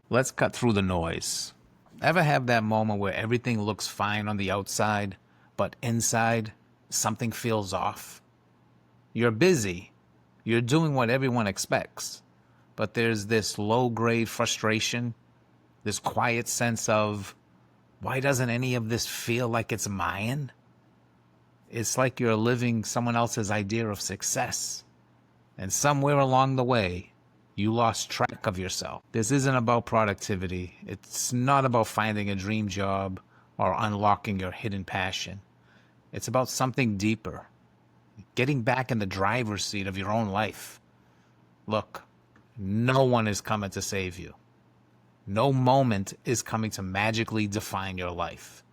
Let's cut through the noise. Ever have that moment where everything looks fine on the outside, but inside, something feels off? You're busy. You're doing what everyone expects. But there's this low-grade frustration, this quiet sense of, why doesn't any of this feel like it's mine? It's like you're living someone else's idea of success. And somewhere along the way, you lost track of yourself. This isn't about productivity. It's not about finding a dream job or unlocking your hidden passion. It's about something deeper. Getting back in the driver's seat of your own life. Look, no one is coming to save you. No moment is coming to magically define your life.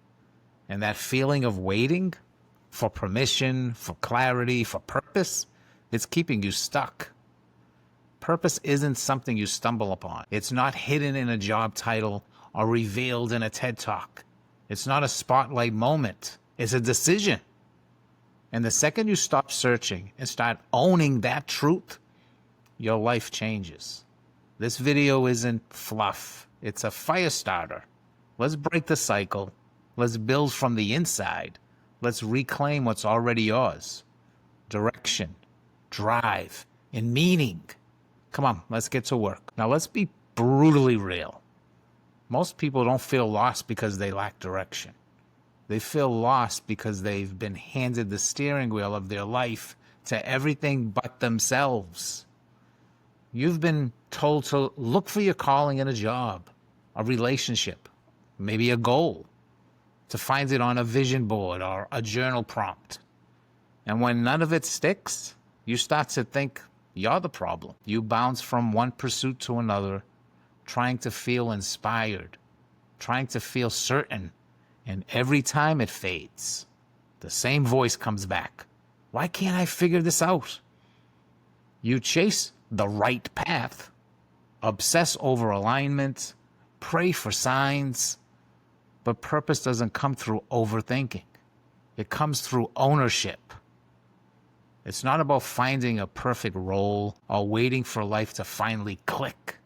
And that feeling of waiting for permission, for clarity, for purpose, it's keeping you stuck. Purpose isn't something you stumble upon. It's not hidden in a job title or revealed in a TED Talk. It's not a spotlight moment. It's a decision. And the second you stop searching and start owning that truth, your life changes. This video isn't fluff. It's a fire starter. Let's break the cycle. Let's build from the inside. Let's reclaim what's already yours. Direction, drive, and meaning. Come on, let's get to work. Now let's be brutally real. Most people don't feel lost because they lack direction. They feel lost because they've been handed the steering wheel of their life to everything but themselves. You've been told to look for your calling in a job, a relationship, maybe a goal, to find it on a vision board or a journal prompt. And when none of it sticks, you start to think you're the problem. You bounce from one pursuit to another, trying to feel inspired, trying to feel certain. And every time it fades, the same voice comes back. Why can't I figure this out? You chase the right path, obsess over alignment, pray for signs, but purpose doesn't come through overthinking. It comes through ownership. It's not about finding a perfect role or waiting for life to finally click.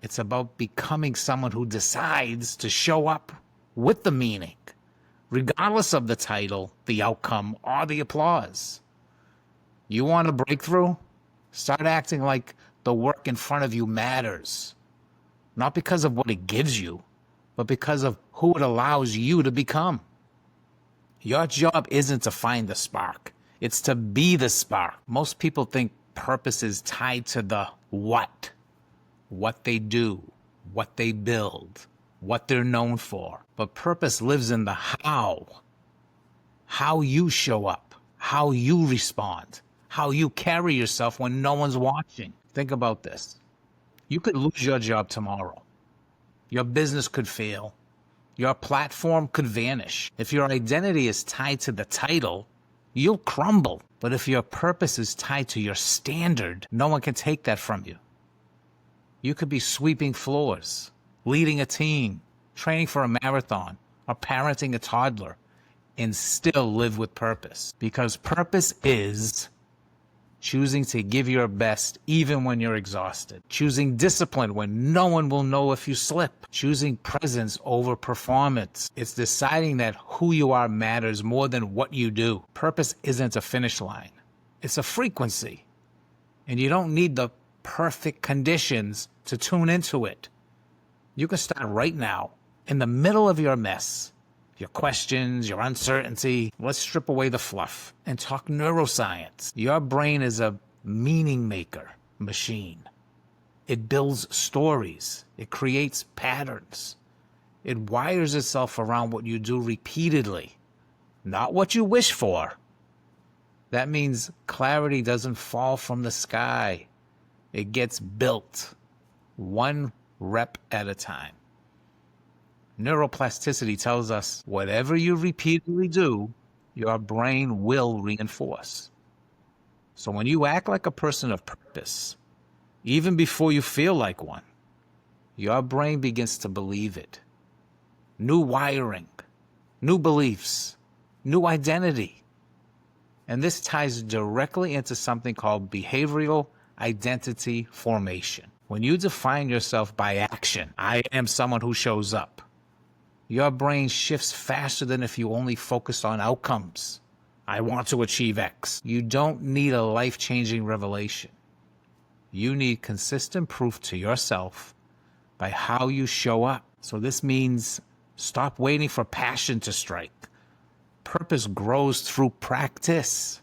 It's about becoming someone who decides to show up with the meaning, regardless of the title, the outcome, or the applause. You want a breakthrough? Start acting like the work in front of you matters. Not because of what it gives you, but because of who it allows you to become. Your job isn't to find the spark. It's to be the spark. Most people think purpose is tied to the what they do, what they build, what they're known for. But purpose lives in the how you show up, how you respond, how you carry yourself when no one's watching. Think about this. You could lose your job tomorrow. Your business could fail. Your platform could vanish. If your identity is tied to the title, you'll crumble. But if your purpose is tied to your standard, no one can take that from you. You could be sweeping floors, leading a team, training for a marathon, or parenting a toddler, and still live with purpose. Because purpose is choosing to give your best even when you're exhausted. Choosing discipline when no one will know if you slip. Choosing presence over performance. It's deciding that who you are matters more than what you do. Purpose isn't a finish line. It's a frequency. And you don't need the perfect conditions to tune into it. You can start right now, in the middle of your mess, your questions, your uncertainty. Let's strip away the fluff and talk neuroscience. Your brain is a meaning maker machine. It builds stories. It creates patterns. It wires itself around what you do repeatedly, not what you wish for. That means clarity doesn't fall from the sky. It gets built, one rep at a time. Neuroplasticity tells us whatever you repeatedly do, your brain will reinforce. So when you act like a person of purpose, even before you feel like one, your brain begins to believe it. New wiring, new beliefs, new identity. And this ties directly into something called behavioral identity formation. When you define yourself by action, I am someone who shows up, your brain shifts faster than if you only focus on outcomes. I want to achieve X. You don't need a life-changing revelation. You need consistent proof to yourself by how you show up. So this means stop waiting for passion to strike. Purpose grows through practice.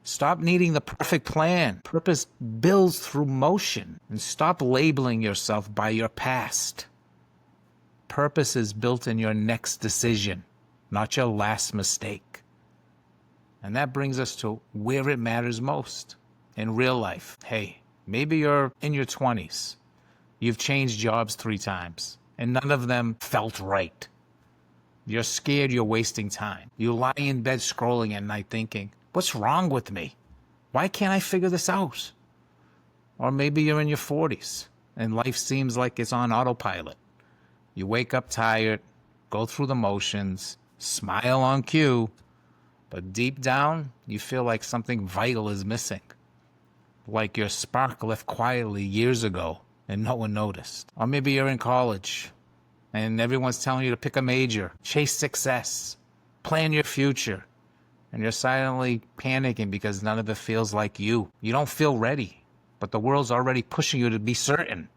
Stop needing the perfect plan. Purpose builds through motion. And stop labeling yourself by your past. Purpose is built in your next decision, not your last mistake. And that brings us to where it matters most, in real life. Hey, maybe you're in your 20s. You've changed jobs 3 times, and none of them felt right. You're scared you're wasting time. You lie in bed scrolling at night thinking, what's wrong with me? Why can't I figure this out? Or maybe you're in your 40s, and life seems like it's on autopilot. You wake up tired, go through the motions, smile on cue, but deep down, you feel like something vital is missing. Like your spark left quietly years ago and no one noticed. Or maybe you're in college and everyone's telling you to pick a major, chase success, plan your future, and you're silently panicking because none of it feels like you. You don't feel ready, but the world's already pushing you to be certain.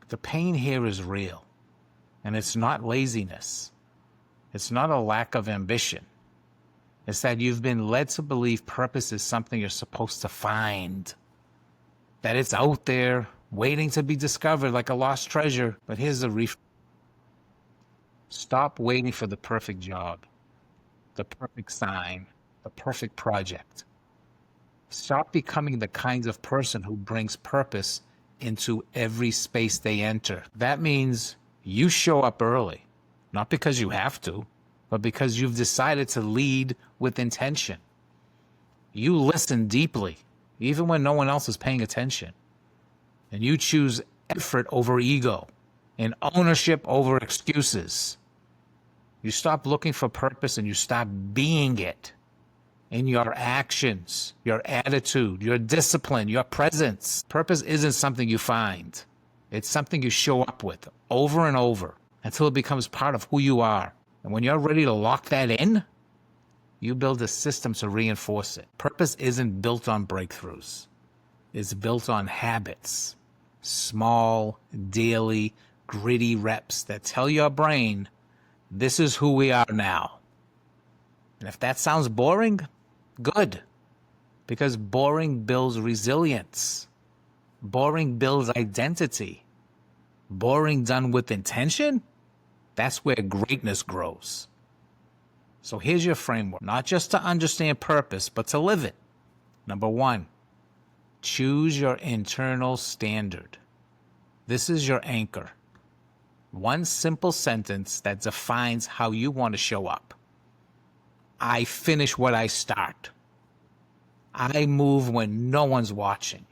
The pain here is real, and it's not laziness. It's not a lack of ambition. It's that you've been led to believe purpose is something you're supposed to find, that it's out there waiting to be discovered like a lost treasure. But here's the stop waiting for the perfect job, the perfect sign, the perfect project. Stop becoming the kinds of person who brings purpose into every space they enter. That means you show up early, not because you have to, but because you've decided to lead with intention. You listen deeply, even when no one else is paying attention. And you choose effort over ego and ownership over excuses. You stop looking for purpose and you stop being it in your actions, your attitude, your discipline, your presence. Purpose isn't something you find. It's something you show up with over and over until it becomes part of who you are. And when you're ready to lock that in, you build a system to reinforce it. Purpose isn't built on breakthroughs. It's built on habits. Small, daily, gritty reps that tell your brain, this is who we are now. And if that sounds boring, good. Because boring builds resilience. Boring builds identity. Boring done with intention, that's where greatness grows. So here's your framework, not just to understand purpose, but to live it. Number 1, choose your internal standard. This is your anchor. One simple sentence that defines how you want to show up. I finish what I start. I move when no one's watching.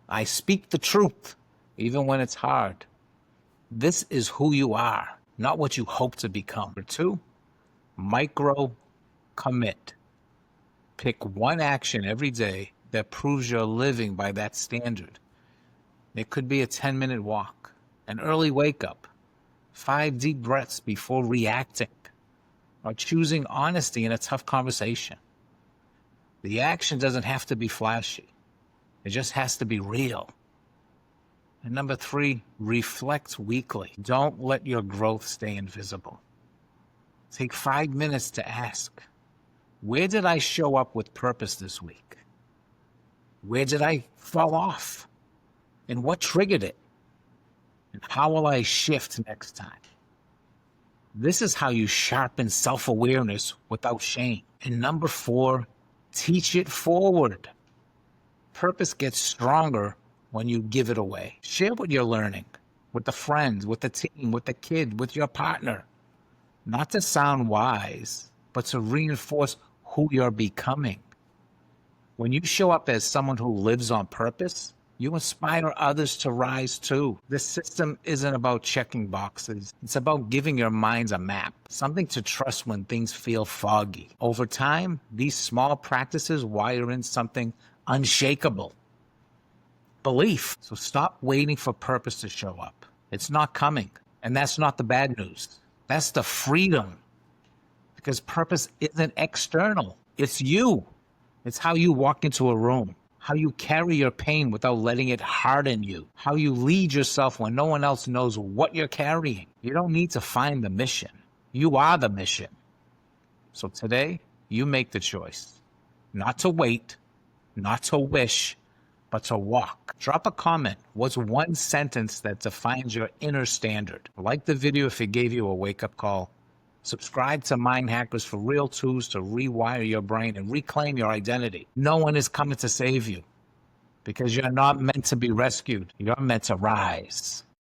I speak the truth, even when it's hard. This is who you are, not what you hope to become. Number 2, micro commit. Pick one action every day that proves you're living by that standard. It could be a 10-minute walk, an early wake up, 5 deep breaths before reacting, or choosing honesty in a tough conversation. The action doesn't have to be flashy. It just has to be real. And number 3, reflect weekly. Don't let your growth stay invisible. Take 5 minutes to ask, where did I show up with purpose this week? Where did I fall off? And what triggered it? And how will I shift next time? This is how you sharpen self-awareness without shame. And number 4, teach it forward. Purpose gets stronger when you give it away. Share what you're learning with the friends, with the team, with the kid, with your partner. Not to sound wise, but to reinforce who you're becoming. When you show up as someone who lives on purpose, you inspire others to rise too. This system isn't about checking boxes. It's about giving your minds a map, something to trust when things feel foggy. Over time, these small practices wire in something unshakable. belief. So stop waiting for purpose to show up. It's not coming. And that's not the bad news. That's the freedom. Because purpose isn't external. It's you. It's how you walk into a room, how you carry your pain without letting it harden you, how you lead yourself when no one else knows what you're carrying. You don't need to find the mission. You are the mission. So today, you make the choice. Not to wait, not to wish, but to walk. Drop a comment. What's one sentence that defines your inner standard? Like the video if it gave you a wake-up call. Subscribe to Mind Hackers for real tools to rewire your brain and reclaim your identity. No one is coming to save you because you're not meant to be rescued. You're meant to rise.